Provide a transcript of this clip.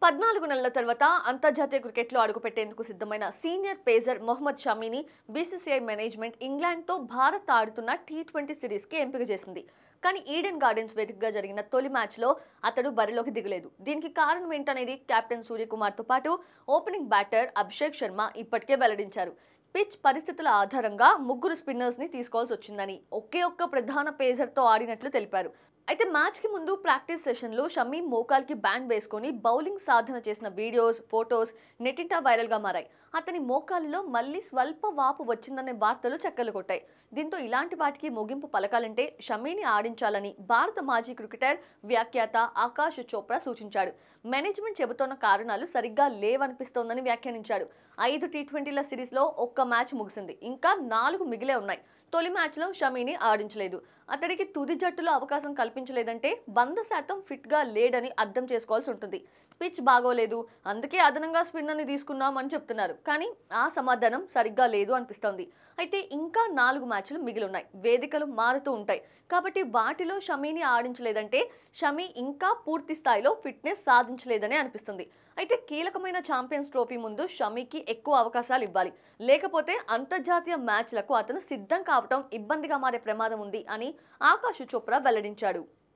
14 నెలల తర్వాత అంతర్జాతీయ క్రికెట్లో అడుగుపెట్టేందుకు సిద్ధమైన సీనియర్ పేసర్ మొహమ్మద్ షమీని బీసీసీఐ మేనేజ్మెంట్ ఇంగ్లాండ్తో భారత్ ఆడుతున్న టీ20 సిరీస్కి ఎంపిక చేసింది. కానీ ఈడెన్ గార్డెన్స్ వేదికగా జరిగిన తొలి మ్యాచ్లో అతడు బరిలోకి దిగలేదు. దీనికి కారణం ఏంటనేది కెప్టెన్ సూర్యకుమార్తో పాటు ఓపెనింగ్ బ్యాటర్ అభిషేక్ శర్మ ఇప్పటికే వెల్లడించారు. పిచ్ పరిస్థితుల ఆధారంగా ముగ్గురు స్పిన్నర్స్ని తీసుకోవాల్సి వచ్చిందని ఒకే ఒక్క ప్రధాన పేసర్తో ఆడినట్లు తెలిపారు. అయితే మ్యాచ్కి ముందు ప్రాక్టీస్ సెషన్లో షమీ మోకాల్కి బ్యాండ్ వేసుకొని బౌలింగ్ సాధన చేసిన వీడియోస్, ఫొటోస్ నెట్టింటా వైరల్గా మారాయి. అతని మోకాలిలో మళ్ళీ స్వల్ప వాపు వచ్చిందనే వార్తలు చక్కర్లు కొట్టాయి. దీంతో ఇలాంటి వాటికి ముగింపు పలకాలంటే షమీని ఆడించాలని భారత మాజీ క్రికెటర్ వ్యాఖ్యాత ఆకాష్ చోప్రా సూచించాడు. మేనేజ్మెంట్ చెబుతోన్న కారణాలు సరిగ్గా లేవనిపిస్తోందని వ్యాఖ్యానించాడు. 5 టీ20ల సిరీస్లో ఒక్క మ్యాచ్ ముగిసింది. ఇంకా 4 మిగిలే ఉన్నాయి. తొలి మ్యాచ్లో షమీని ఆడించలేదు. అతడికి తుది జట్టులో అవకాశం కల్పించలేదంటే 100% ఫిట్గా లేడని అర్థం చేసుకోవాల్సి ఉంటుంది. పిచ్ బాగోలేదు, అందుకే అదనంగా స్పిన్నర్ని తీసుకున్నాం అని చెప్తున్నారు. కానీ ఆ సమాధానం సరిగ్గా లేదు అనిపిస్తోంది. అయితే ఇంకా 4 మ్యాచ్లు మిగిలిన్నాయి. వేదికలు మారుతూ ఉంటాయి కాబట్టి వాటిలో షమీని ఆడించలేదంటే షమీ ఇంకా పూర్తి స్థాయిలో ఫిట్నెస్ సాధించలేదని అనిపిస్తుంది. అయితే కీలకమైన ఛాంపియన్స్ ట్రోఫీ ముందు షమీకి ఎక్కువ అవకాశాలు ఇవ్వాలి. లేకపోతే అంతర్జాతీయ మ్యాచ్లకు అతను సిద్ధం కావటం ఇబ్బందిగా మారే ప్రమాదం ఉంది అని ఆకాష్ చోప్రా వెల్లడించాడు.